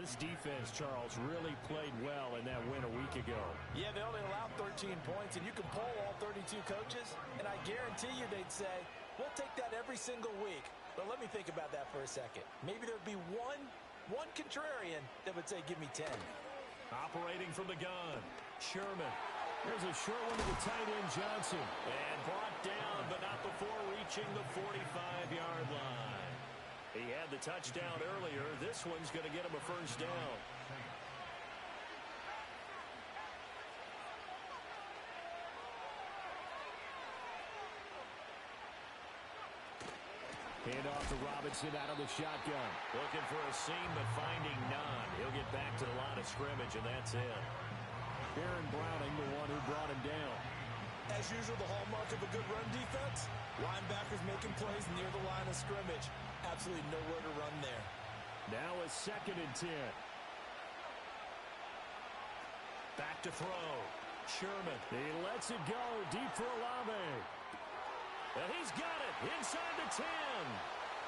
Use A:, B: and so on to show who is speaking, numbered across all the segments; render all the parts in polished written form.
A: this defense, Charles, really played well in that win a week ago.
B: Yeah, they only allowed 13 points, and you can poll all 32 coaches, and I guarantee you they'd say, we'll take that every single week. But let me think about that for a second. Maybe there'd be one contrarian that would say, give me 10.
A: Operating from the gun, Sherman. There's a short one to the tight end, Johnson. And brought down, but not before reaching the 45-yard line. He had the touchdown earlier. This one's going to get him a first down. Hand off to Robinson out of the shotgun. Looking for a seam, but finding none. He'll get back to the line of scrimmage, and that's it. Aaron Browning, the one who brought him down.
B: As usual, the hallmark of a good run defense, linebackers making plays near the line of scrimmage. Absolutely nowhere to run there.
A: Now a 2nd and 10. Back to throw. Sherman. He lets it go deep for Olave. And he's got it inside the 10.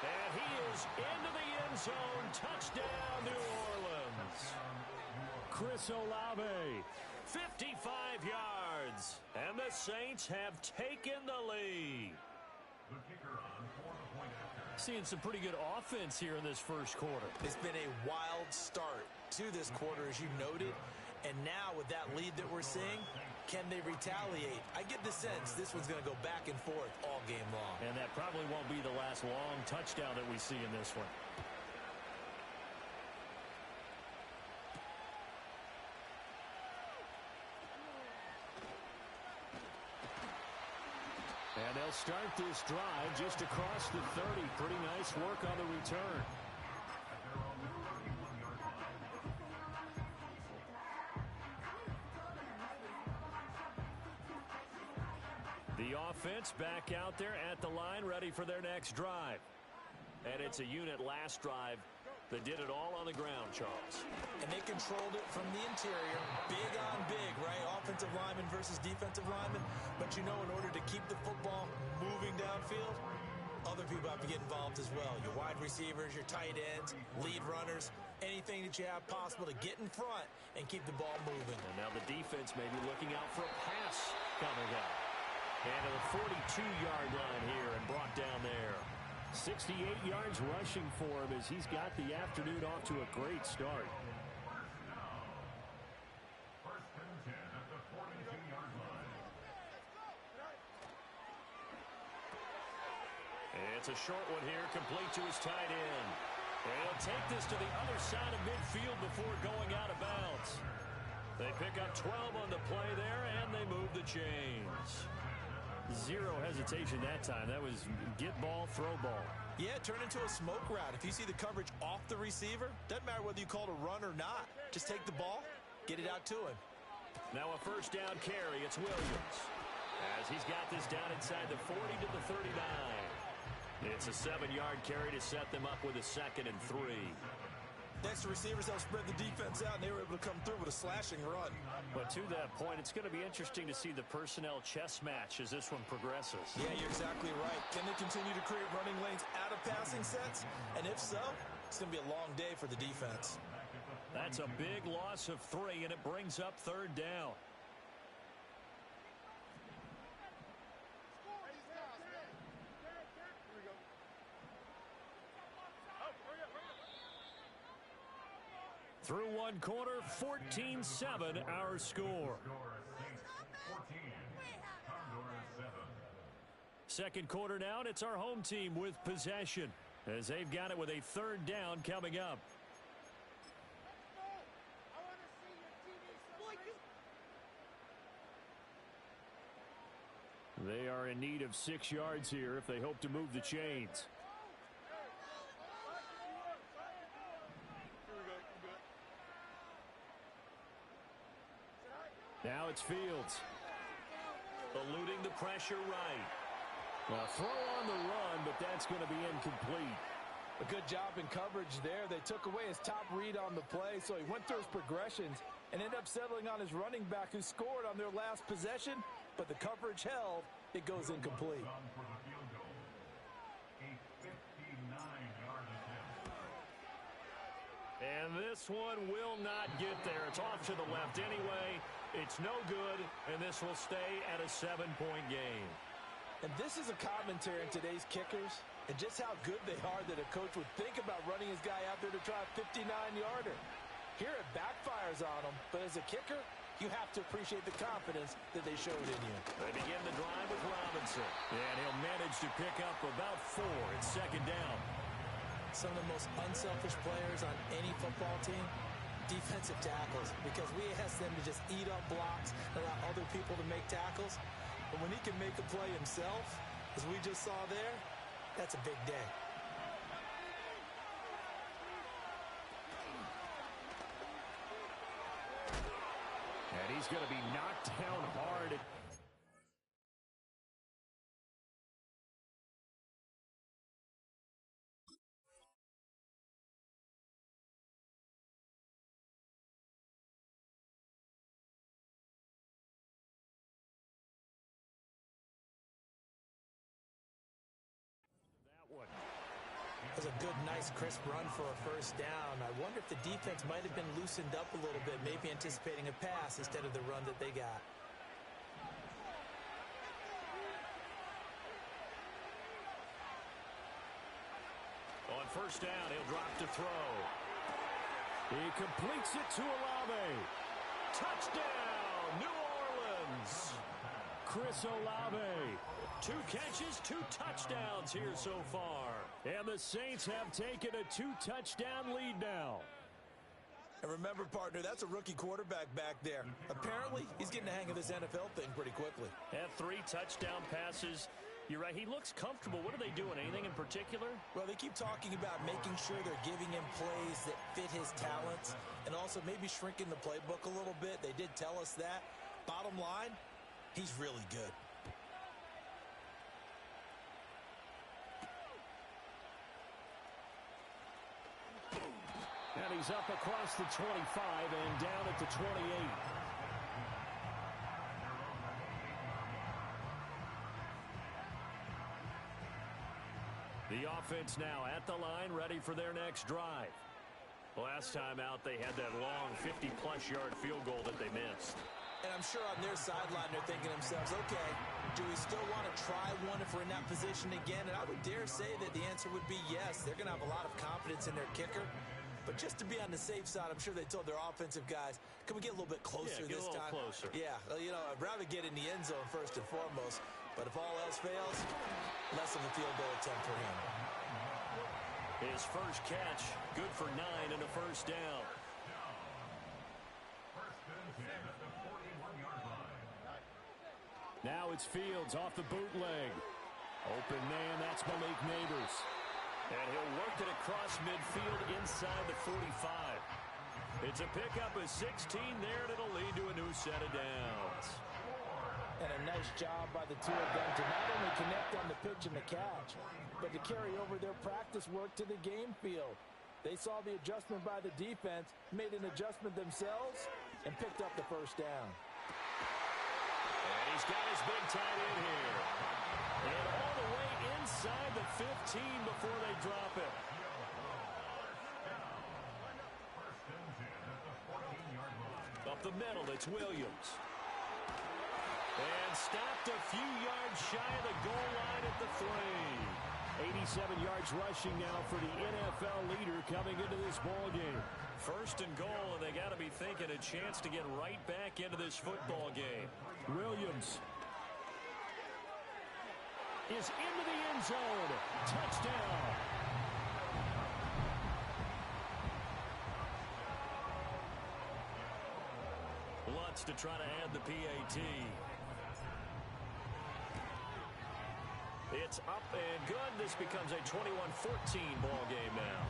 A: And he is into the end zone. Touchdown, New Orleans. Chris Olave, 55 yards. And the Saints have taken the lead. Seeing some pretty good offense here in this first quarter.
B: It's been a wild start to this quarter, as you noted. And now with that lead that we're seeing, can they retaliate? I get the sense this one's going to go back and forth all game long.
A: And that probably won't be the last long touchdown that we see in this one. And they'll start this drive just across the 30. Pretty nice work on the return. The offense back out there at the line, ready for their next drive. And it's a unit last drive that did it all on the ground, Charles.
B: And they controlled it from the interior. Big on big, right? Offensive lineman versus defensive lineman. But you know, in order to keep the football moving downfield, other people have to get involved as well. Your wide receivers, your tight ends, lead runners, anything that you have possible to get in front and keep the ball moving.
A: And now the defense may be looking out for a pass coming up. And to the 42-yard line here and brought down there. 68 yards rushing for him as he's got the afternoon off to a great start.
C: First and 10 at the 42-yard line.
A: It's a short one here, complete to his tight end. And he'll take this to the other side of midfield before going out of bounds. They pick up 12 on the play there, and they move the chains. Zero hesitation that time. That was get ball, throw ball.
B: Yeah, turn into a smoke route. If you see the coverage off the receiver, doesn't matter whether you call it a run or not. Just take the ball, get it out to him.
A: Now a first down carry. It's Williams. As he's got this down inside the 40 to the 39. It's a 7-yard carry to set them up with a 2nd and 3.
B: Next, the receivers helped spread the defense out, and they were able to come through with a slashing run.
A: But to that point, it's going to be interesting to see the personnel chess match as this one progresses.
B: Yeah, you're exactly right. Can they continue to create running lanes out of passing sets? And if so, it's going to be a long day for the defense.
A: That's a big loss of 3, and it brings up 3rd down. Through one quarter, 14-7 our score. Second quarter now, and it's our home team with possession as they've got it with a 3rd down coming up. They are in need of 6 yards here if they hope to move the chains. Now it's Fields. Eluding the pressure right. A throw on the run, but that's going to be incomplete.
D: A good job in coverage there. They took away his top read on the play, so he went through his progressions and ended up settling on his running back who scored on their last possession, but the coverage held. It goes incomplete.
A: And this one will not get there. It's off to the left anyway. It's no good, and this will stay at a 7-point game.
D: And this is a commentary on today's kickers and just how good they are that a coach would think about running his guy out there to try a 59-yarder. Here it backfires on him, but as a kicker, you have to appreciate the confidence that they showed in you.
A: They begin the drive with Robinson. And he'll manage to pick up about 4. It's second down.
B: Some of the most unselfish players on any football team, defensive tackles, because we ask them to just eat up blocks and allow other people to make tackles. But when he can make a play himself, as we just saw there, that's a big day.
A: And he's going to be knocked down hard.
B: That was a good, nice, crisp run for a first down. I wonder if the defense might have been loosened up a little bit, maybe anticipating a pass instead of the run that they got.
A: On first down, he'll drop to throw. He completes it to Olave. Touchdown, New Orleans. Chris Olave. 2 catches, 2 touchdowns here so far. And the Saints have taken a 2-touchdown lead now.
D: And remember, partner, that's a rookie quarterback back there. Apparently, he's getting the hang of this NFL thing pretty quickly.
A: Had 3 touchdown passes. You're right, he looks comfortable. What are they doing? Anything in particular?
B: Well, they keep talking about making sure they're giving him plays that fit his talents and also maybe shrinking the playbook a little bit. They did tell us that. Bottom line, he's really good.
A: And he's up across the 25 and down at the 28. The offense now at the line, ready for their next drive. Last time out, they had that long 50-plus yard field goal that they missed.
B: And I'm sure on their sideline they're thinking to themselves, okay, do we still want to try one if we're in that position again? And I would dare say that the answer would be yes. They're going to have a lot of confidence in their kicker. But just to be on the safe side, I'm sure they told their offensive guys, can we get a little bit closer this time?
A: Closer.
B: Yeah, you know, I'd rather get in the end zone first and foremost. But if all else fails, less of a field goal attempt for him.
A: His first catch, good for 9 and a first down. Now it's Fields off the bootleg. Open man, that's Malik Neighbors. And he'll work it across midfield inside the 45. It's a pickup of 16 there, and it'll lead to a new set of downs.
D: And a nice job by the two of them to not only connect on the pitch and the catch, but to carry over their practice work to the game field. They saw the adjustment by the defense, made an adjustment themselves, and picked up the first down.
A: And he's got his big tight end here. And all the way inside the 15 before they drop it. Up the middle, it's Williams. And stopped a few yards shy of the goal line at the 3. 87 yards rushing now for the NFL leader coming into this ball game. First and goal, and they got to be thinking a chance to get right back into this football game. Williams is into the end zone. Touchdown. Lutz to try to add the PAT. It's up and good. This becomes a 21-14 ball game now.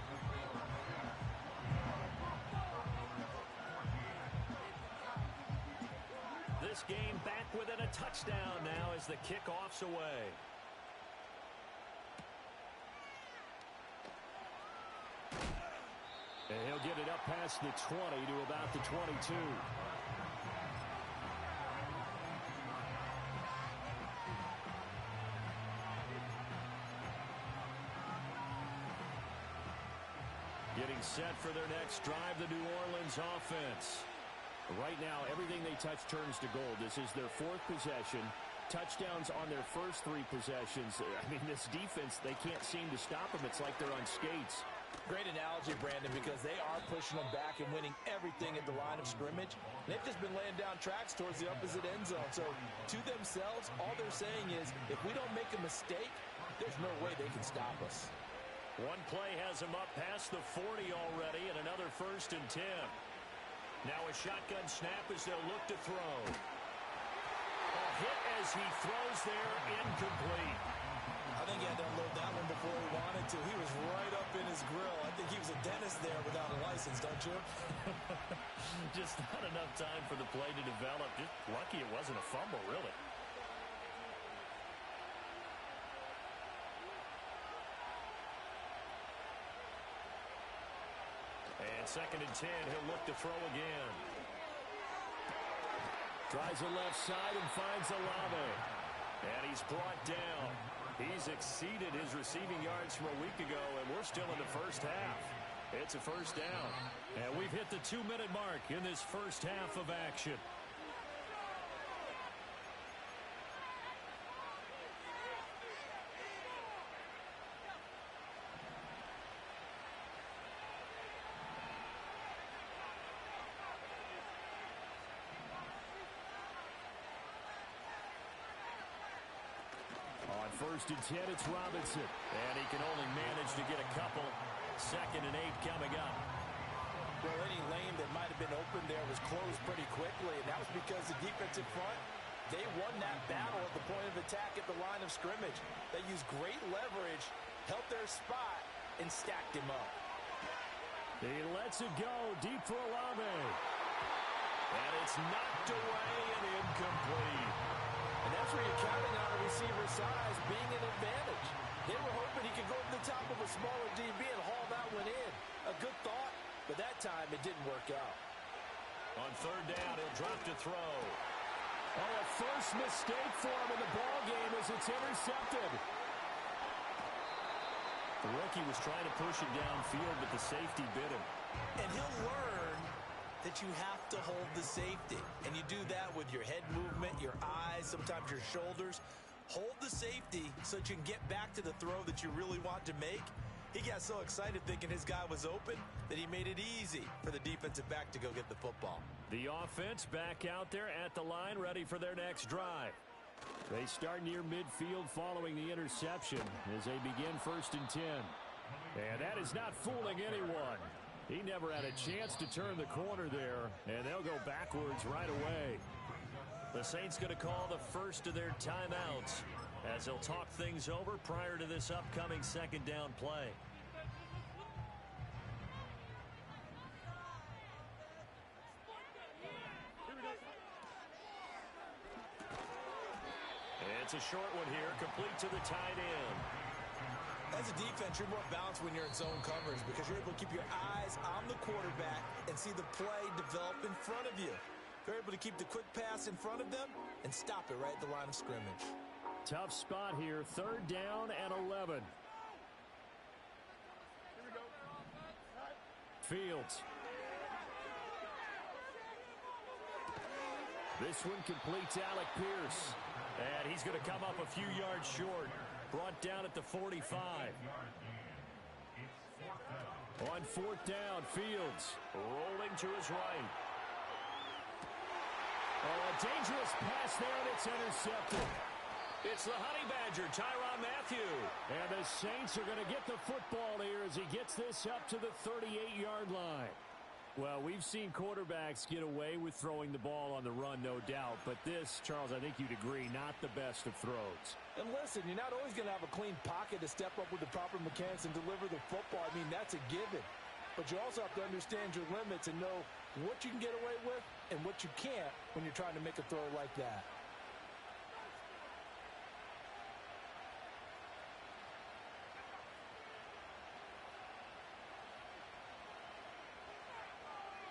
A: This game back within a touchdown now as the kickoff's away. And he'll get it up past the 20 to about the 22. Getting set for their next drive, the New Orleans offense. Right now, everything they touch turns to gold. This is their fourth possession. Touchdowns on their first three possessions. I mean, this defense, they can't seem to stop them. It's like they're on skates.
D: Great analogy, Brandon, because they are pushing them back and winning everything at the line of scrimmage. They've just been laying down tracks towards the opposite end zone. So, to themselves, all they're saying is, if we don't make a mistake, there's no way they can stop us.
A: One play has him up past the 40 already, and another 1st and 10. Now a shotgun snap as they'll look to throw. A hit as he throws there, incomplete.
B: I think he had to unload that one before he wanted to. He was right up in his grill. I think he was a dentist there without a license, don't you?
A: Just not enough time for the play to develop. Just lucky it wasn't a fumble, really. And 2nd and 10, he'll look to throw again. Tries the left side and finds Olave. And he's brought down. He's exceeded his receiving yards from a week ago, and we're still in the first half. It's a 1st down. And we've hit the 2-minute mark in this first half of action. On 1st and 10, it's Robinson. And he can only manage to get a couple. 2nd and 8 coming up.
D: Well, any lane that might have been open there was closed pretty quickly, and that was because the defensive front, they won that battle at the point of attack at the line of scrimmage. They used great leverage, held their spot, and stacked him up.
A: He lets it go deep for Olave. And it's knocked away and incomplete.
D: And that's where you're counting on a receiver's size being an advantage. They were hoping he could go to the top of a smaller DB and haul that one in. A good thought, but that time it didn't work out.
A: On 3rd down, he'll drop to throw. Oh, a first mistake for him in the ball game as it's intercepted. The rookie was trying to push it downfield, but the safety bit him.
B: And he'll learn that you have to hold the safety. And you do that with your head movement, your eyes, sometimes your shoulders. Hold the safety so that you can get back to the throw that you really want to make. He got so excited thinking his guy was open that he made it easy for the defensive back to go get the football.
A: The offense back out there at the line, ready for their next drive. They start near midfield following the interception as they begin 1st and 10. And that is not fooling anyone. He never had a chance to turn the corner there, and they'll go backwards right away. The Saints going to call the first of their timeouts as they'll talk things over prior to this upcoming 2nd down play. It's a short one here, complete to the tight end.
B: As a defense, you're more balanced when you're in zone coverage because you're able to keep your eyes on the quarterback and see the play develop in front of you. They're able to keep the quick pass in front of them and stop it right at the line of scrimmage.
A: Tough spot here, 3rd down and 11. Fields. This one completes Alec Pierce. And he's going to come up a few yards short. Brought down at the 45. On 4th down, Fields rolling to his right. Oh, a dangerous pass there, and it's intercepted. It's the Honey Badger, Tyrann Mathieu. And the Saints are going to get the football here as he gets this up to the 38-yard line. Well, we've seen quarterbacks get away with throwing the ball on the run, no doubt. But this, Charles, I think you'd agree, not the best of throws.
D: And listen, you're not always going to have a clean pocket to step up with the proper mechanics and deliver the football. I mean, that's a given. But you also have to understand your limits and know what you can get away with and what you can't when you're trying to make a throw like that.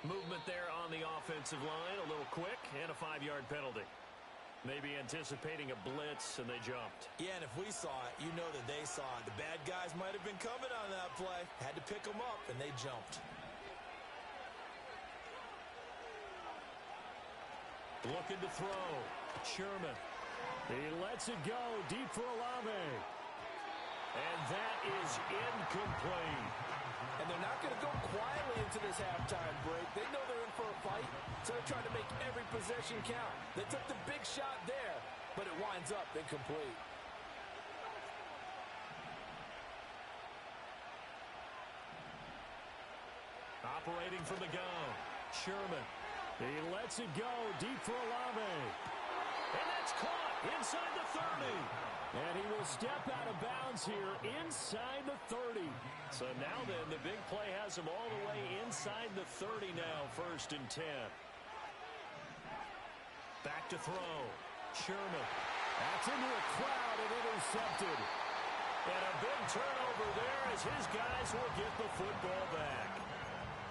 A: Movement there on the offensive line, a little quick, and a 5-yard penalty. Maybe anticipating a blitz, and they jumped.
B: Yeah, and if we saw it, you know that they saw it. The bad guys might have been coming on that play. Had to pick them up, and they jumped.
A: Looking to throw. Sherman. He lets it go deep for Olave. And that is incomplete.
D: And they're not going to go quietly into this halftime break. They know they're in for a fight, so they're trying to make every possession count. They took the big shot there, but it winds up incomplete.
A: Operating from the gun. Sherman. He lets it go deep for Olave. And that's caught inside the 30. And he will step out of bounds here inside the 30. So now then, the big play has him all the way inside the 30 now, 1st and 10. Back to throw. Sherman. That's into a crowd and intercepted. And a big turnover there as his guys will get the football back.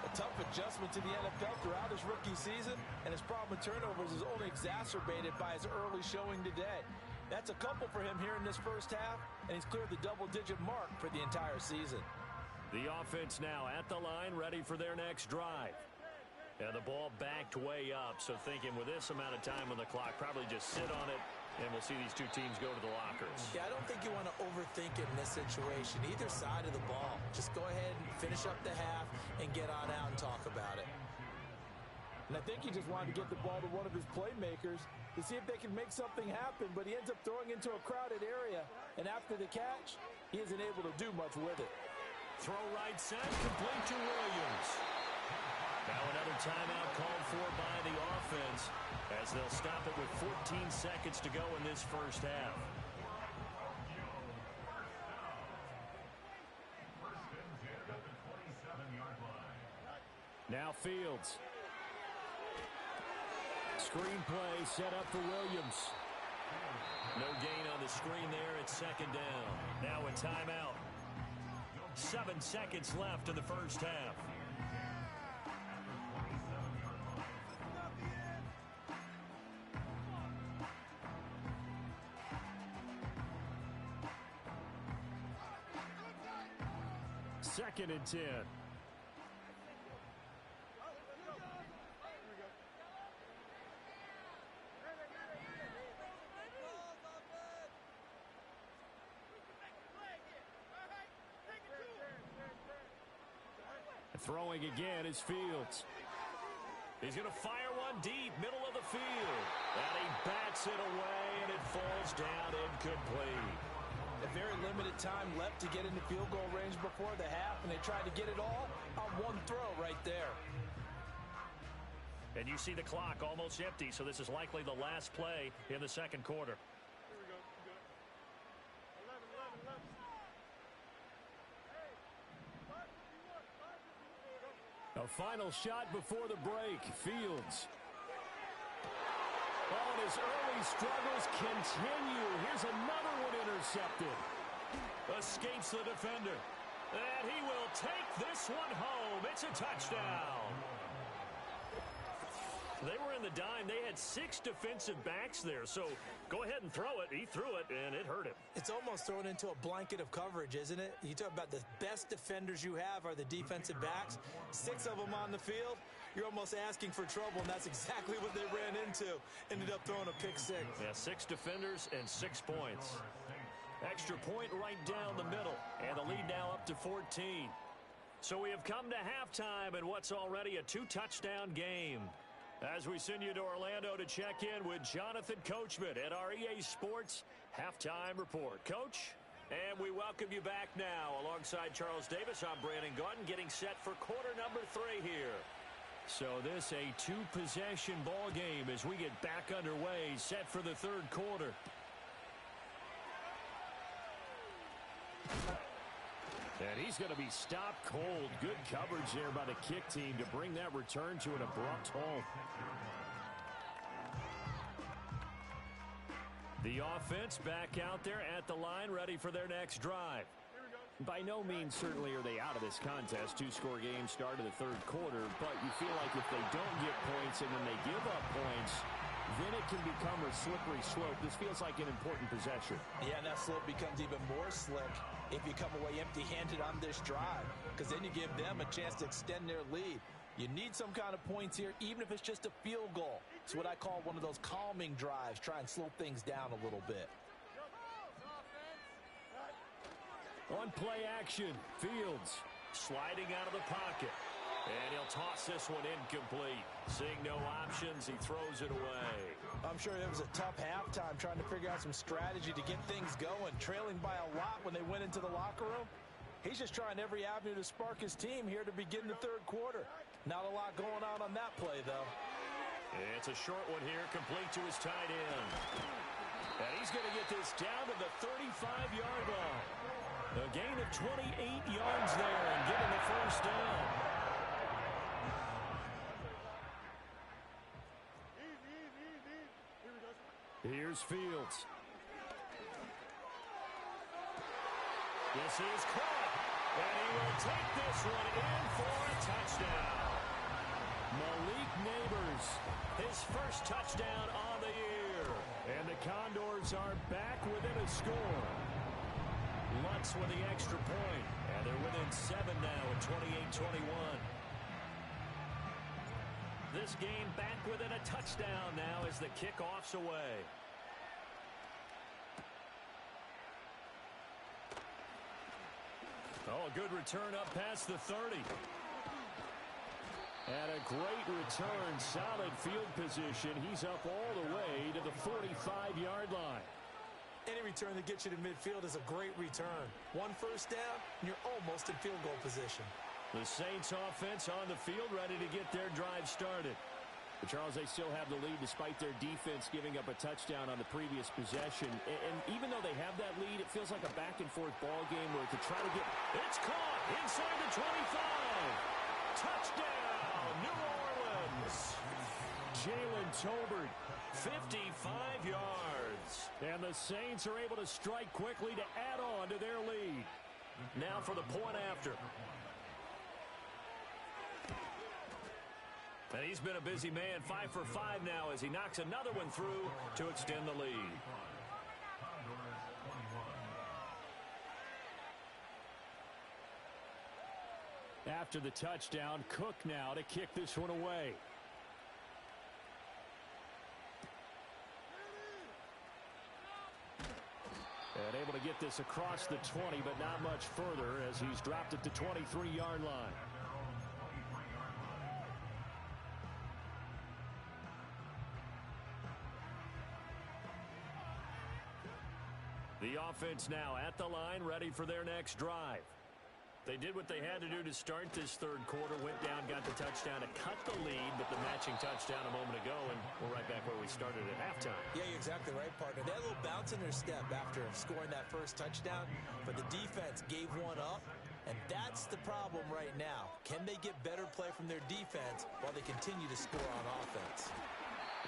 D: A tough adjustment to the NFL throughout his rookie season, and his problem with turnovers is only exacerbated by his early showing today. That's a couple for him here in this first half, and he's cleared the double-digit mark for the entire season.
A: The offense now at the line, ready for their next drive. And the ball backed way up, so thinking with this amount of time on the clock, probably just sit on it, and we'll see these two teams go to the lockers.
B: Yeah, I don't think you want to overthink it in this situation, either side of the ball. Just go ahead and finish up the half and get on out and talk about it.
D: And I think he just wanted to get the ball to one of his playmakers to see if they can make something happen, but he ends up throwing into a crowded area, and after the catch, he isn't able to do much with it.
A: Throw right side, complete to Williams. Now another timeout called for by the offense as they'll stop it with 14 seconds to go in this first half. Now Fields. Screen play set up for Williams. No gain on the screen there. It's 2nd down. Now a timeout. 7 seconds left in the first half. Second and 10. Throwing again is Fields. He's going to fire one deep, middle of the field. And he bats it away, and it falls down incomplete.
D: A very limited time left to get into field goal range before the half, and they tried to get it all on one throw right there.
A: And you see the clock almost empty, so this is likely the last play in the second quarter. A final shot before the break. Fields. Oh, and his early struggles continue. Here's another one intercepted. Escapes the defender. And he will take this one home. It's a touchdown. They were in the dime. They had 6 defensive backs there. So go ahead and throw it. He threw it, and it hurt him.
B: It's almost thrown into a blanket of coverage, isn't it? You talk about the best defenders you have are the defensive backs. 6 of them on the field. You're almost asking for trouble, and that's exactly what they ran into. Ended up throwing a pick 6.
A: Yeah, 6 defenders and 6 points. Extra point right down the middle, and the lead now up to 14. So we have come to halftime in what's already a 2-touchdown game. As we send you to Orlando to check in with Jonathan Coachman at our EA Sports Halftime Report. Coach, and we welcome you back now. Alongside Charles Davis, I'm Brandon Gaudin, getting set for quarter number 3 here. So this a 2-possession ball game as we get back underway, set for the third quarter. And he's going to be stopped cold. Good coverage there by the kick team to bring that return to an abrupt halt. The offense back out there at the line, ready for their next drive. By no means certainly are they out of this contest. 2-score game start of the third quarter, but you feel like if they don't get points and then they give up points, then it can become a slippery slope. This feels like an important possession.
D: Yeah, and that slope becomes even more slick if you come away empty-handed on this drive, because then you give them a chance to extend their lead. You need some kind of points here, even if it's just a field goal. It's what I call one of those calming drives. Try and slow things down a little bit.
A: On play action, Fields sliding out of the pocket. And he'll toss this one incomplete. Seeing no options, he throws it away.
D: I'm sure it was a tough halftime trying to figure out some strategy to get things going. Trailing by a lot when they went into the locker room. He's just trying every avenue to spark his team here to begin the third quarter. Not a lot going on that play, though.
A: It's a short one here, complete to his tight end. And he's going to get this down to the 35-yard line. A gain of 28 yards there and getting the first down. Here's Fields. This is caught. And he will take this one in for a touchdown. Malik Neighbors, his first touchdown on the year. And the Condors are back within a score. Lutz with the extra point. And they're within 7 now at 28-21. This game back within a touchdown now as the kickoff's away. Oh, a good return up past the 30. And a great return, solid field position. He's up all the way to the 45-yard line.
D: Any return that gets you to midfield is a great return. One first down, and you're almost in field goal position.
A: The Saints offense on the field ready to get their drive started. But Charles, they still have the lead despite their defense giving up a touchdown on the previous possession. And even though they have that lead, it feels like a back-and-forth ball game where to try to get... It's caught inside the 25. Touchdown, New Orleans. Jalen Tolbert, 55 yards. And the Saints are able to strike quickly to add on to their lead. Now for the point after. And he's been a busy man, 5 for 5 now as he knocks another one through to extend the lead. After the touchdown, Cook now to kick this one away. And able to get this across the 20, but not much further as he's dropped it to 23-yard line. The offense now at the line, ready for their next drive. They did what they had to do to start this third quarter, went down, got the touchdown to cut the lead, but the matching touchdown a moment ago, and we're right back where we started at halftime.
D: Yeah, you're exactly right, partner. They had a little bounce in their step after scoring that first touchdown, but the defense gave one up, and that's the problem right now. Can they get better play from their defense while they continue to score on offense?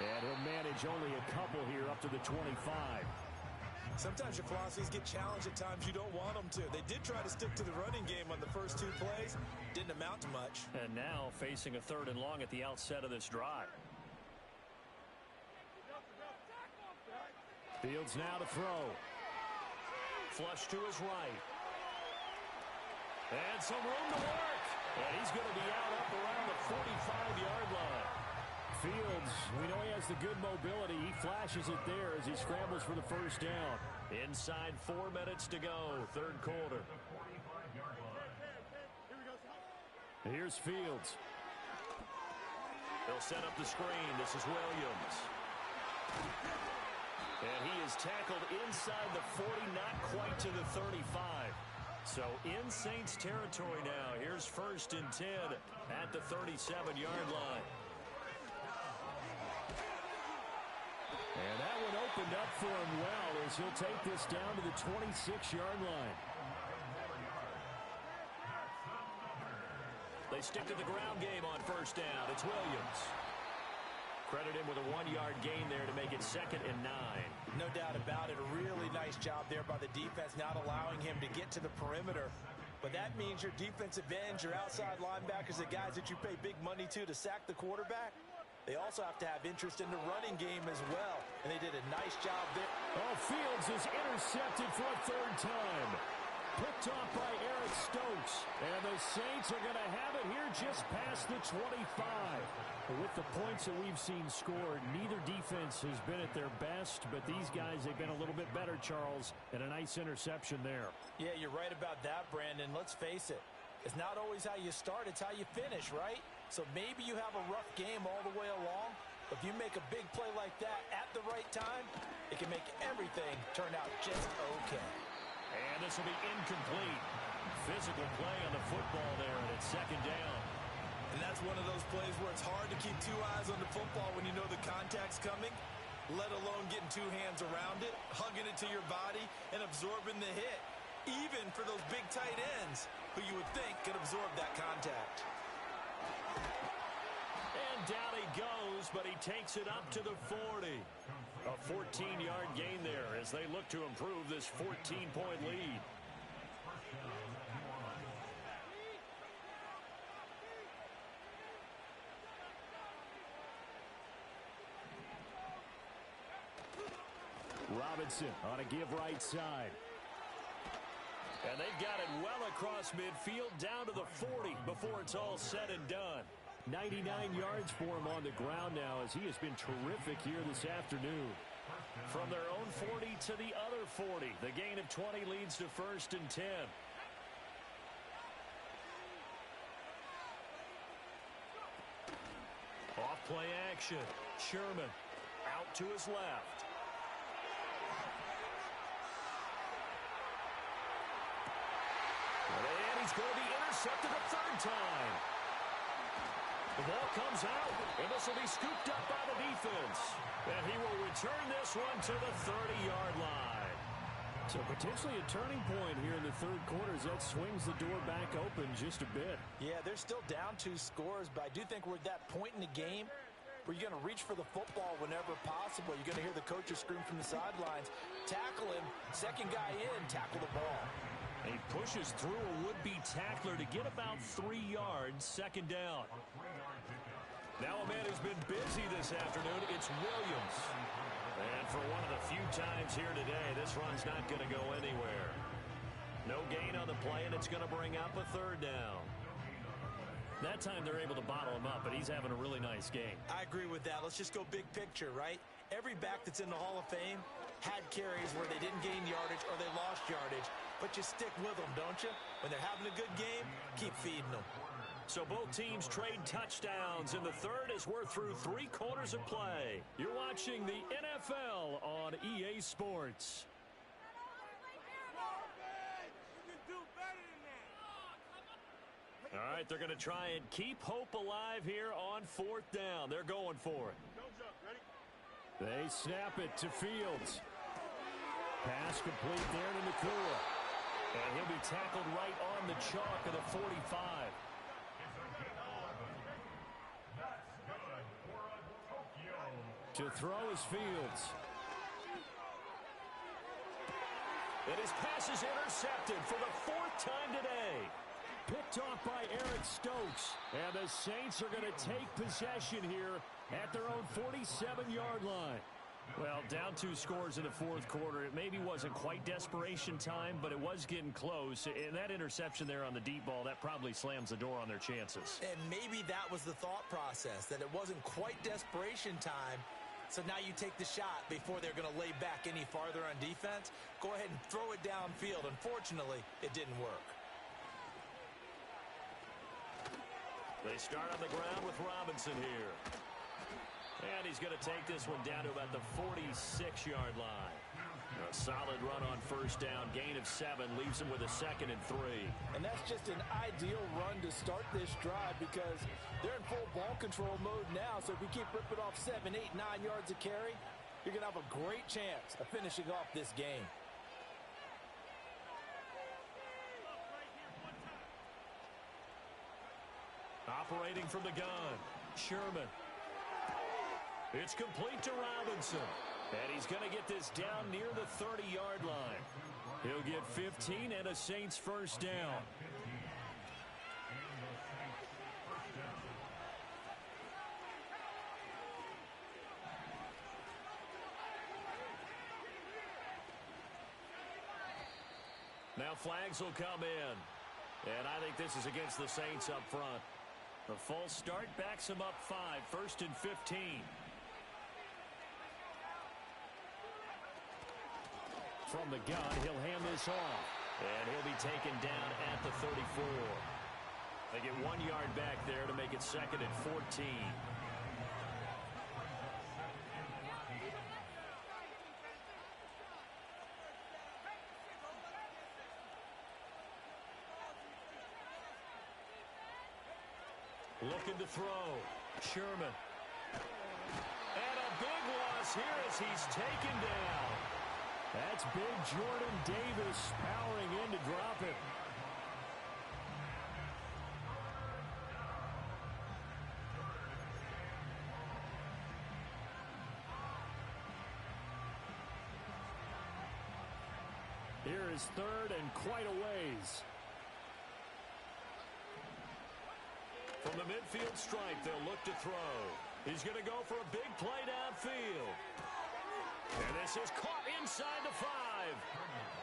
A: And he'll manage only a couple here up to the 25.
D: Sometimes your philosophies get challenged at times you don't want them to. They did try to stick to the running game on the first 2 plays. Didn't amount to much.
A: And now facing a 3rd and long at the outset of this drive. Fields now to throw. Flush to his right. And some room to work. And he's going to be out up around the 45-yard line. Fields, we know he has the good mobility. He flashes it there as he scrambles for the first down. Inside 4 minutes to go, third quarter. Here's Fields. They'll set up the screen. This is Williams. And he is tackled inside the 40, not quite to the 35. So in Saints territory now. Here's 1st and 10 at the 37-yard line. And that one opened up for him well as he'll take this down to the 26-yard line. They stick to the ground game on first down. It's Williams. Credit him with a 1-yard gain there to make it 2nd and 9.
D: No doubt about it. A really nice job there by the defense, not allowing him to get to the perimeter. But that means your defensive ends, your outside linebackers, the guys that you pay big money to sack the quarterback, they also have to have interest in the running game as well, and they did a nice job there.
A: Oh, Fields is intercepted for a third time. Picked off by Eric Stokes. And the Saints are going to have it here just past the 25. With the points that we've seen scored, neither defense has been at their best, but these guys, they've been a little bit better, Charles, and a nice interception there.
D: Yeah, you're right about that, Brandon. Let's face it. It's not always how you start, it's how you finish, right? So maybe you have a rough game all the way along, but if you make a big play like that at the right time, it can make everything turn out just okay.
A: And this will be incomplete. Physical play on the football there, and it's second down.
B: And that's one of those plays where it's hard to keep two eyes on the football when you know the contact's coming, let alone getting two hands around it, hugging it to your body, and absorbing the hit, even for those big tight ends who you would think could absorb that contact.
A: And down he goes, but he takes it up to the 40. A 14-yard gain there as they look to improve this 14-point lead. Robinson on a give right side. And they've got it well across midfield down to the 40 before it's all said and done. 99 yards for him on the ground now as he has been terrific here this afternoon. From their own 40 to the other 40. The gain of 20 leads to 1st and 10. Off play action. Sherman out to his left. And he's going to be intercepted a third time. The ball comes out, and this will be scooped up by the defense. And he will return this one to the 30-yard line. So potentially a turning point here in the third quarter as that swings the door back open just a bit.
D: Yeah, they're still down 2 scores, but I do think we're at that point in the game where you're going to reach for the football whenever possible. You're going to hear the coaches scream from the sidelines. Tackle him. Second guy in, tackle the ball.
A: He pushes through a would-be tackler to get about 3 yards, second down. Now a man who's been busy this afternoon, it's Williams. And for one of the few times here today, this run's not going to go anywhere. No gain on the play, and it's going to bring up a third down. That time they're able to bottle him up, but he's having a really nice game.
B: I agree with that. Let's just go big picture, right? Every back that's in the Hall of Fame had carries where they didn't gain yardage or they lost yardage, but you stick with them, don't you? When they're having a good game, keep feeding them.
A: So both teams trade touchdowns in the third as we're through 3 quarters of play. You're watching the NFL on EA Sports. All right, they're going to try and keep hope alive here on 4th down. They're going for it. They snap it to Fields. Pass complete there to Nakua. And he'll be tackled right on the chalk of the 45. To throw is Fields. And his pass is intercepted for the 4th time today. Picked off by Eric Stokes. And the Saints are going to take possession here at their own 47-yard line. Well, down 2 scores in the 4th quarter. It maybe wasn't quite desperation time, but it was getting close. And that interception there on the deep ball, that probably slams the door on their chances.
B: And maybe that was the thought process, that it wasn't quite desperation time. So now you take the shot before they're going to lay back any farther on defense. Go ahead and throw it downfield. Unfortunately, it didn't work.
A: They start on the ground with Robinson here. And he's going to take this one down to about the 46-yard line. A solid run on 1st down. Gain of 7 leaves him with a 2nd and 3.
D: And that's just an ideal run to start this drive because they're in full ball control mode now. So if we keep ripping off 7, 8, 9 yards of carry, you're going to have a great chance of finishing off this game.
A: Operating from the gun, Sherman. It's complete to Robinson. And he's going to get this down near the 30-yard line. He'll get 15 and a Saints 1st down. flags will come in. And I think this is against the Saints up front. The false start backs him up 5, 1st and 15. From the gun, he'll hand this off. And he'll be taken down at the 34. They get 1 yard back there to make it 2nd and 14. Looking to throw. Sherman. And a big loss here as he's taken down. That's big Jordan Davis powering in to drop it. Here is 3rd and quite a ways. From the midfield stripe, they'll look to throw. He's going to go for a big play downfield. And this is caught inside the 5.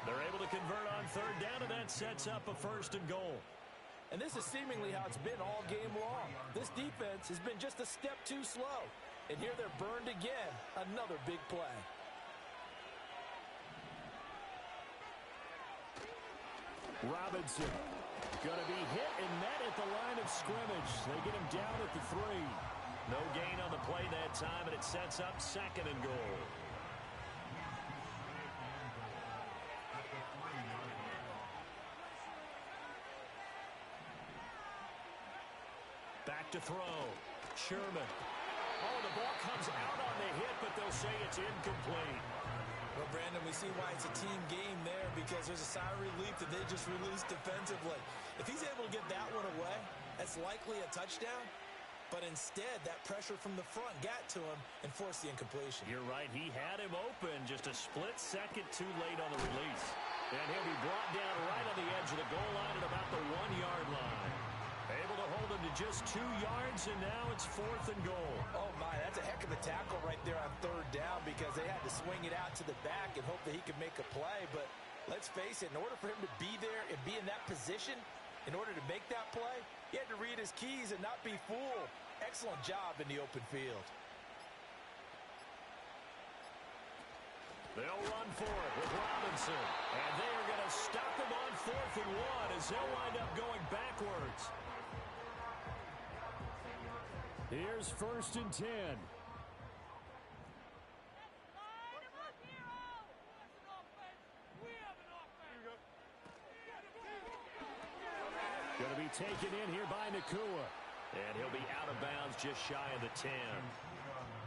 A: They're able to convert on 3rd down, and that sets up a 1st and goal.
D: And this is seemingly how it's been all game long. This defense has been just a step too slow. And here they're burned again. Another big play.
A: Robinson going to be hit and met at the line of scrimmage. They get him down at the 3. No gain on the play that time, and it sets up 2nd and goal. Back to throw. Sherman. Oh, the ball comes out on the hit, but they'll say it's incomplete.
B: Well, Brandon, we see why it's a team game there because there's a sigh of relief that they just released defensively. If he's able to get that one away, that's likely a touchdown. But instead, that pressure from the front got to him and forced the incompletion.
A: You're right. He had him open just a split second too late on the release. And he'll be brought down right on the edge of the goal line at about the 1 yard line. Able to hold him to just 2 yards, and now it's 4th and goal.
D: Oh, my, that's a heck of a tackle right there on 3rd down because they had to swing it out to the back and hope that he could make a play. But let's face it, in order for him to be there and be in that position, in order to make that play, he had to read his keys and not be fooled. Excellent job in the open field.
A: They'll run for it with Robinson. And they are going to stop him on 4th and 1 as they'll wind up going backwards. Here's 1st and 10. Going to be taken in here by Nakua. And he'll be out of bounds just shy of the 10.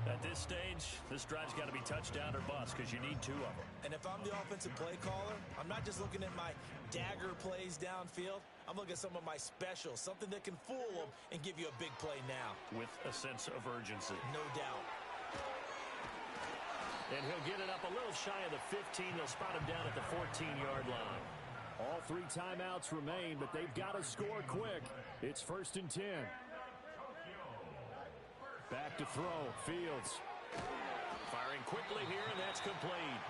A: At this stage, this drive's got to be touchdown or bust because you need 2 of them.
B: And if I'm the offensive play caller, I'm not just looking at my dagger plays downfield. I'm looking at some of my specials, something that can fool them and give you a big play now.
A: With a sense of urgency.
B: No doubt.
A: And he'll get it up a little shy of the 15. They'll spot him down at the 14-yard line. All 3 timeouts remain, but they've got to score quick. It's 1st and 10. Back to throw. Fields. Firing quickly here, and that's complete.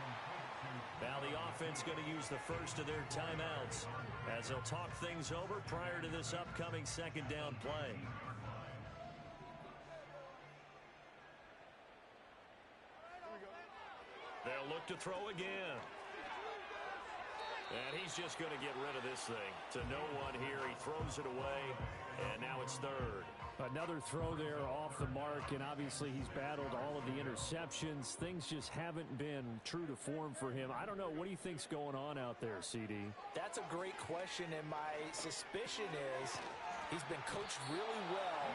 A: Now the offense going to use the first of their timeouts as they'll talk things over prior to this upcoming 2nd down play. They'll look to throw again. And he's just going to get rid of this thing to no one here. He throws it away, and now it's 3rd. Another throw there off the mark, and obviously he's battled all of the interceptions. Things just haven't been true to form for him. I don't know. What do you think's going on out there, CD?
D: That's a great question, and my suspicion is he's been coached really well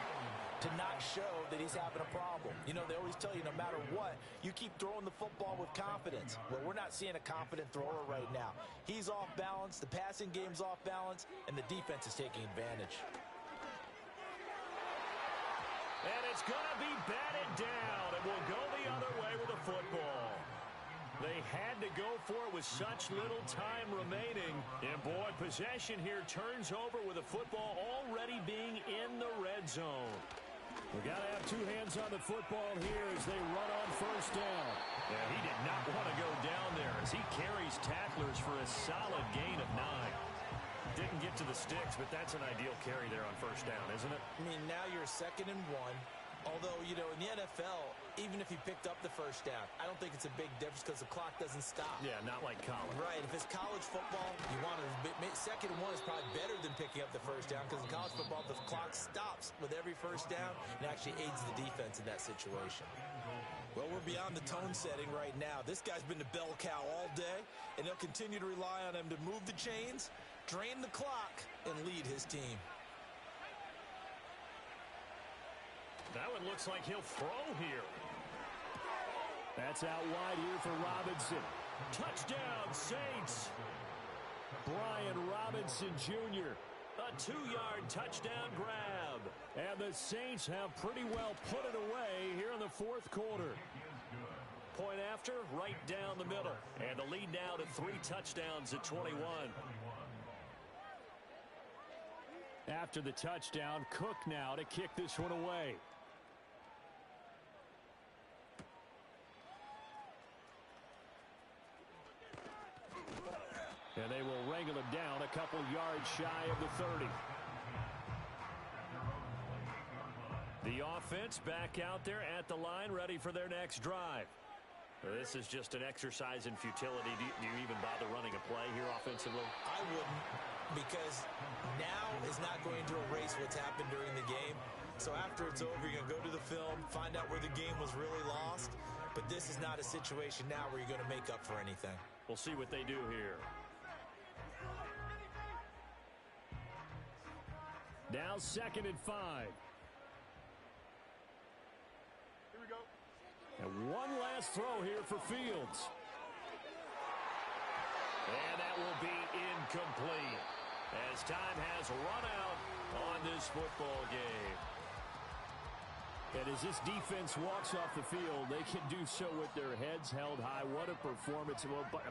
D: to not show that he's having a problem. You know, they always tell you no matter what, you keep throwing the football with confidence. Well, we're not seeing a confident thrower right now. He's off balance, the passing game's off balance, and the defense is taking advantage.
A: And it's going to be batted down, and we'll go the other way with the football. They had to go for it with such little time remaining. And, boy, possession here turns over with the football already being in the red zone. We got to have two hands on the football here as they run on first down.
E: Yeah, he did not want to go down there as he carries tacklers for a solid gain of 9.
A: Didn't get to the sticks, but that's an ideal carry there on first down, isn't it?
B: I mean, now you're 2nd and 1. Although, you know, in the NFL, even if you picked up the first down, I don't think it's a big difference because the clock doesn't stop.
A: Yeah, not like college.
B: Right. If it's college football, you want to 2nd and 1 is probably better than picking up the first down because in college football, the clock stops with every first down and actually aids the defense in that situation. Well, we're beyond the tone setting right now. This guy's been the bell cow all day, and they'll continue to rely on him to move the chains, drain the clock, and lead his team.
A: That one looks like he'll throw here. That's out wide here for Robinson. Touchdown, Saints. Brian Robinson Jr. A 2-yard touchdown grab. And the Saints have pretty well put it away here in the fourth quarter. Point after, right down the middle. And the lead now to 3 touchdowns at 21. After the touchdown, Cook now to kick this one away. And they will wrangle him down a couple yards shy of the 30. The offense back out there at the line, ready for their next drive. This is just an exercise in futility. Do you even bother running a play here offensively?
B: I wouldn't, because now is not going to erase what's happened during the game. So after it's over, you're going to go to the film, find out where the game was really lost. But this is not a situation now where you're going to make up for anything.
A: We'll see what they do here. Now 2nd and 5.
C: Here we go.
A: And one last throw here for Fields. And that will be incomplete as time has run out on this football game. And as this defense walks off the field, they can do so with their heads held high. What a performance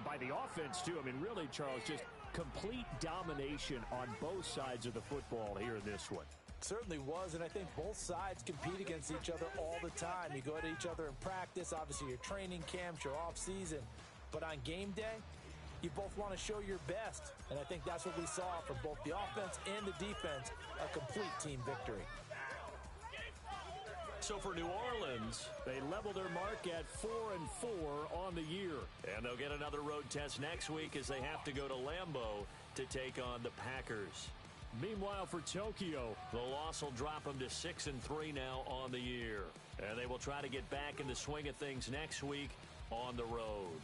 A: by the offense, too. I mean, really, Charles, just complete domination on both sides of the football here in this one.
D: Certainly was, and I think both sides compete against each other all the time. You go at each other in practice, obviously your training camps, your off-season. But on game day, you both want to show your best. And I think that's what we saw from both the offense and the defense, a complete team victory.
A: So for New Orleans, they level their mark at 4-4 on the year. And they'll get another road test next week as they have to go to Lambeau to take on the Packers. Meanwhile, for Tokyo, the loss will drop them to 6-3 now on the year. And they will try to get back in the swing of things next week on the road.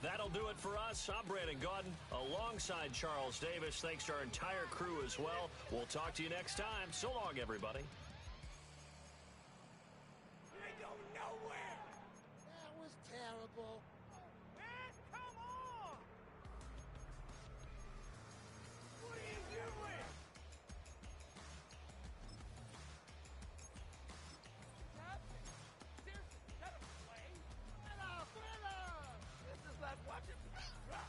A: That'll do it for us. I'm Brandon Gaudin alongside Charles Davis. Thanks to our entire crew as well. We'll talk to you next time. So long, everybody.
F: Terrible. Man, come on! What are you doing? Seriously, is that a play? This is like watching paint dry.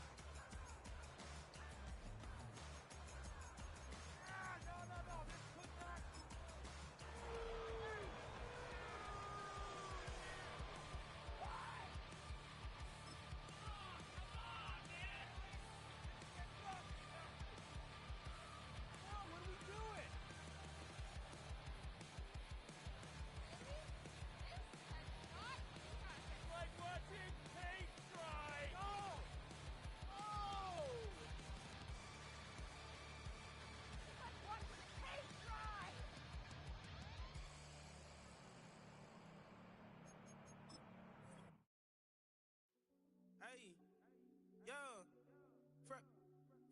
F: No.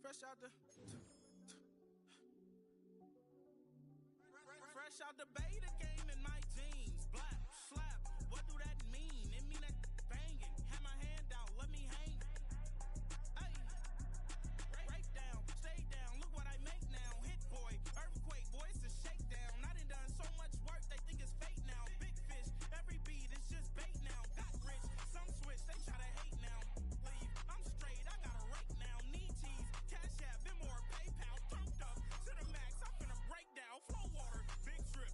F: This could not.
G: Fresh out the beta game in my jeans. Black, slap, what do that mean? It mean that banging. Have my hand out, let me hang. Hey, break down, stay down, look what I make now. Hit boy, earthquake, boy, it's a shakedown. I done so much work, they think it's fake now. Big fish, every beat is just bait now. Got rich, some switch, they try to hate now. Leave, I'm straight, I got a rake now. Need cheese, cash app, been more PayPal. Turned up to the max, I'm finna break down. Flow water, big trip.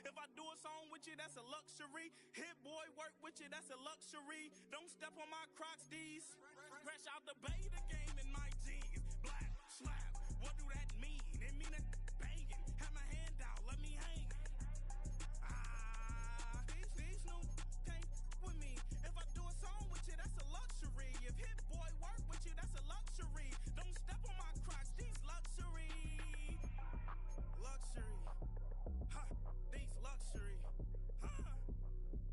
G: If I do a song with you, that's a luxury. Hit boy, work with you, that's a luxury. Don't step on my Crocs, D's. Fresh out the bay, the game in my jeans. Black, slap, what do that mean? It mean that banging. Have my hand out, let me hang. These new can't with me. If I do a song with you, that's a luxury. If hit boy work with you, that's a luxury. Don't step on my Crocs, these luxury. Luxury. Ha, these luxury. Ha,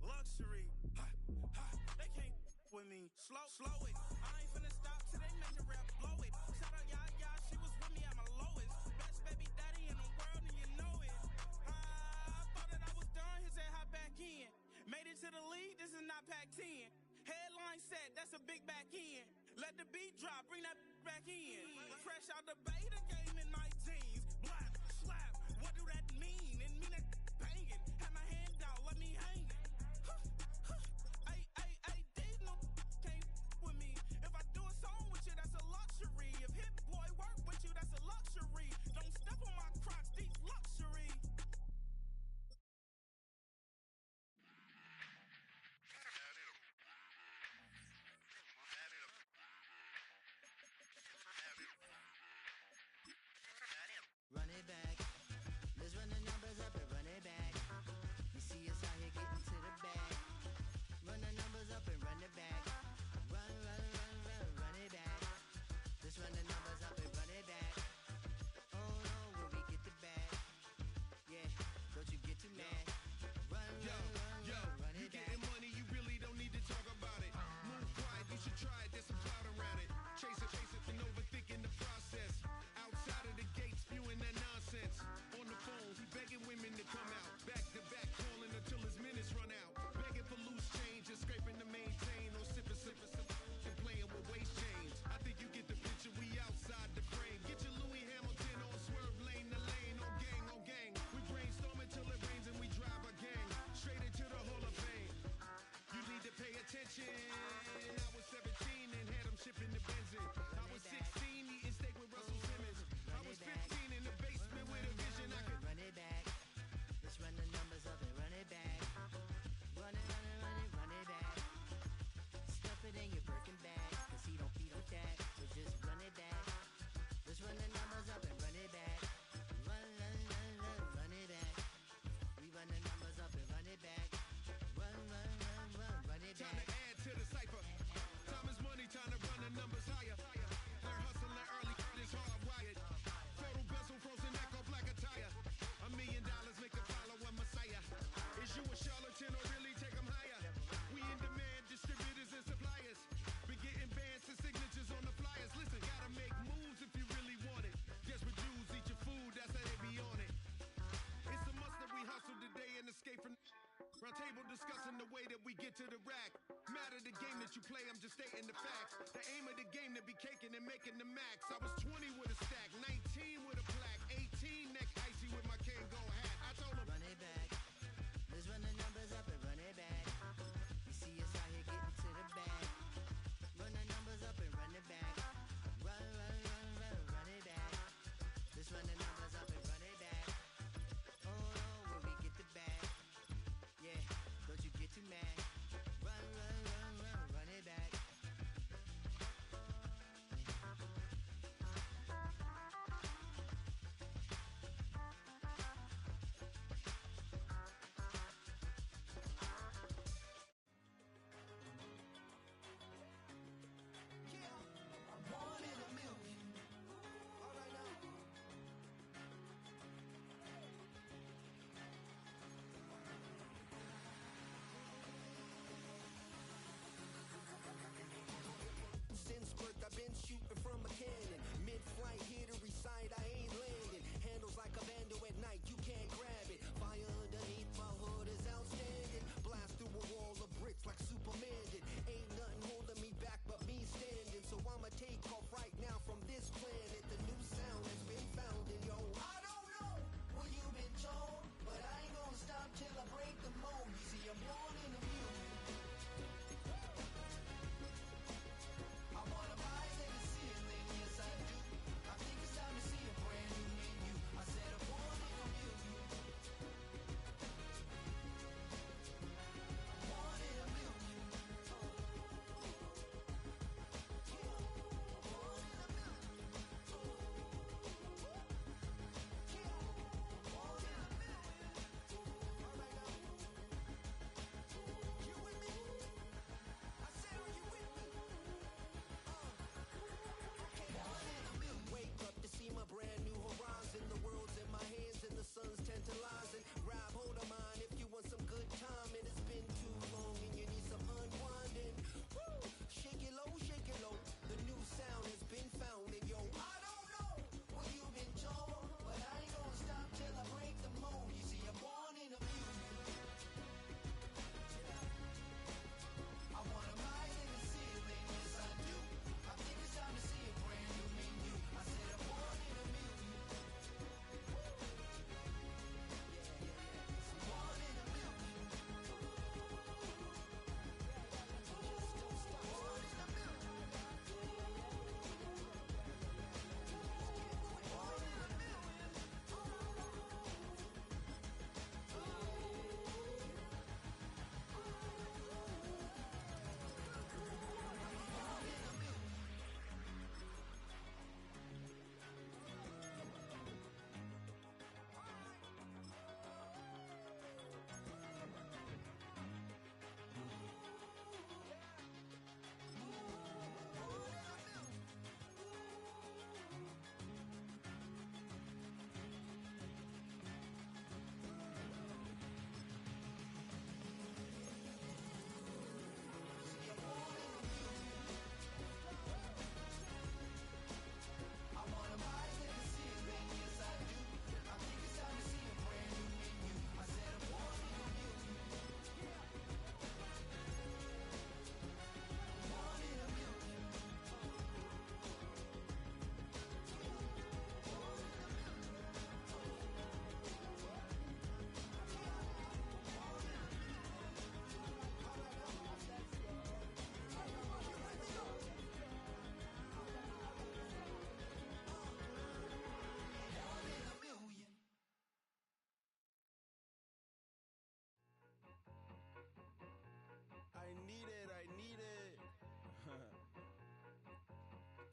G: luxury. Ha, ha, they can't with me. Slow it. I ain't finna stop till they make the rap blow it. Shout out, yeah, she was with me at my lowest. Best baby daddy in the world, and you know it. I thought that I was done, he said hop back in. Made it to the league, this is not Pac-10. Headline set, that's a big back end. Let the beat drop, bring that back in. Fresh out the bay, the game in my jeans. Black, slap, what do that mean? It mean that banging. Have my hand out, let me hang it. These no can't with me. If I do a song with you, that's a luxury. If hit boy work with you, that's a luxury. Don't step on my Crocs, these luxury.
H: Run it back. Let's run the numbers up and run it back. You see us out here getting to the bag. Run the numbers up and run it back. Run it back. Let's run the numbers up and run it back. Oh no, will we get the bag? Yeah, don't you get too mad. Run it back.
I: You getting money, you really don't need to talk about it. Move quiet, you should try it, there's some clout around it. Chase it, and overthinking the process. Outside of the gates, spewing that nonsense. On the phone, he begging women to come out. Back to back, calling until his minutes run out. Begging for loose change and scraping to maintain. Or sipping, and playing with waist chains. I think you get the picture, we outside the frame. Get your Louis Hamilton on swerve lane to lane. On gang. We brainstorm until it rains and we drive our gang straight into the Hall of Fame. You need to pay attention. I was 17 and had them shipping the Benzin. I was 16 eating steak with Russell Simmons. I was 15 in the basement with a vision. I could
H: run it back. Let's run the numbers up and run it back. Run it back. Stuff it in your Birkin bag, cause he don't feed on that. So just run it back. Let's run the numbers up and run it back. Run it back. We run the numbers up and run it back. Run it back.
I: time to add to the cipher. Time is money, time to run the numbers higher. They're hustling early, this hardwired. Total bezel, frozen echo, black attire. $1 million make a follow a messiah. Is you a charlatan or really take them higher? We in demand, distributors and suppliers. Be getting bands and signatures on the flyers. Listen, gotta make moves if you really want it. Desperate Jews eat your food, that's how they be on it. It's a must that we hustle today and escape from round table discussing the way that we get to the rack. Matter the game that you play, I'm just stating the facts. The aim of the game to be caking and making the max. I was 20 with a stack, 19 with a plaque, 18 neck icy with my Kango hat. I told him,
H: run it back. Let's run the numbers up and run it back. You see us out here getting to the bag. Run the numbers up and run it back. Run it back. Let's run the numbers up and run it back. Oh no, will we get the bag? Yeah, don't you get too mad. Run it back.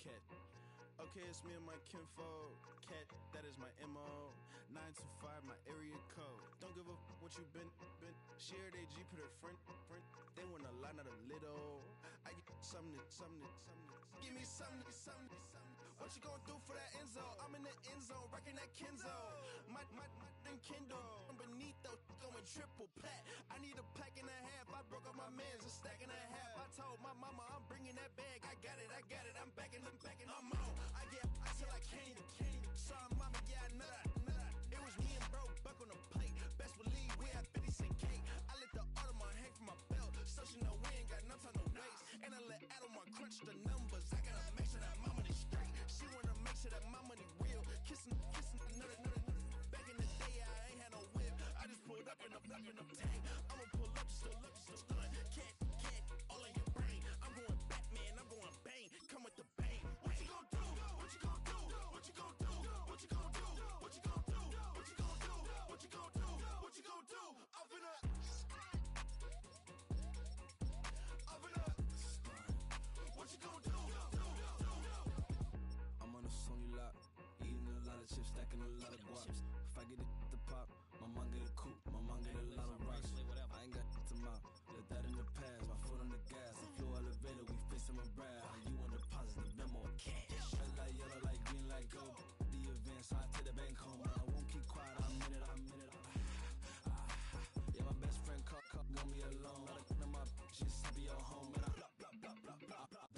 I: cat. Okay, it's me and my kinfolk. Cat, that is my MO. 925, my area code. Don't give a what you been. Shared AG, put her friend. They want a lot, not a little. I get something. Give me something. What you gonna do for that Enzo? I'm in the end zone, rocking that Kenzo. My Kindle. I'm beneath though, going triple plat. I need a pack and a half. I broke up my man's a stack and a half. I told my mama I'm bringing that bag. I got it. I'm backing. I'm on. I till I can't. Sorry, mama, yeah, I know that. It was me and bro, buck on the plate. Best believe we had 50 cent cake. I let the Audemars hang from my belt, so she know we ain't got no time to waste. And I let Adelmar crunch the numbers. I gotta make sure that my money straight. She wanna make sure that my money real. Kissing another. Back in the day, I ain't had no whip. I just pulled up in the tank. I'ma pull up just to stun. Can't, all in your brain. I'm going Batman, I'm going bang. Come with the bang. What you gon' do? What you gon' do? What you gon' do? What you gon' do? What you gon' do? What you gon' do? What you gon' do? What you gon' do? I'm finna. What you gon' do?
J: I'm on a Sony lot, eating a lot of chips, stacking a lot of guaps. If I get it to pop, my mom get a coupe, my mom get a lot of rocks. I ain't got to mouth, let that in the past. My foot on the gas, I flew elevator, we facing my brad. You want deposit the memo, cash. Red light, yellow light, green light, go. The event, so I take the bank home. I won't keep quiet, I'm in it. Yeah, my best friend called, want me alone. Let my bitches be your home, and I blah.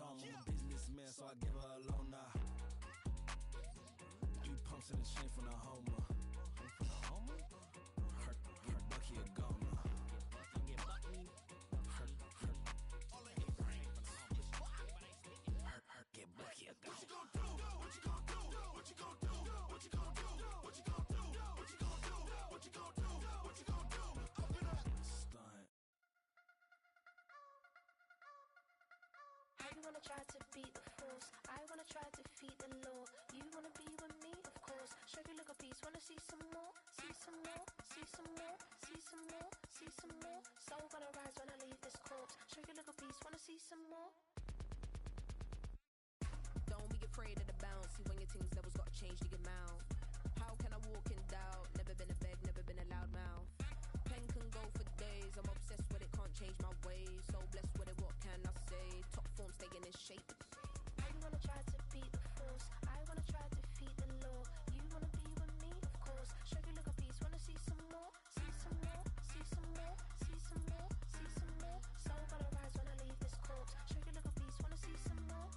J: I'm a businessman, so I give her a loan now. 3 pumps in the chain from the Homer. Her Bucky a goner. Her get Bucky a goner.
I: What you gon' do? What you gon' do? What you gon' do? What you gon' do? What you gon' do? What you gon' do? What you gon' do? What you gon' do? I'm finna
J: stunt.
K: I wanna try to beat the force. I wanna try to defeat the law. You wanna be with me, of course. Show you look a piece. Wanna see some more? See some more? See some more? See some more? See some more? Soul gonna rise when I leave this corpse. Show you look a piece. Wanna see some more?
L: Don't be afraid of the bounce. See when your things levels gotta change to get mouth. How can I walk in doubt? Never been a beg, never been a loud mouth. Pen can go for days. I'm obsessed with it, can't change my ways. So blessed with it, what can I say? Top form staying in shape.
K: I wanna try to beat the force. I wanna try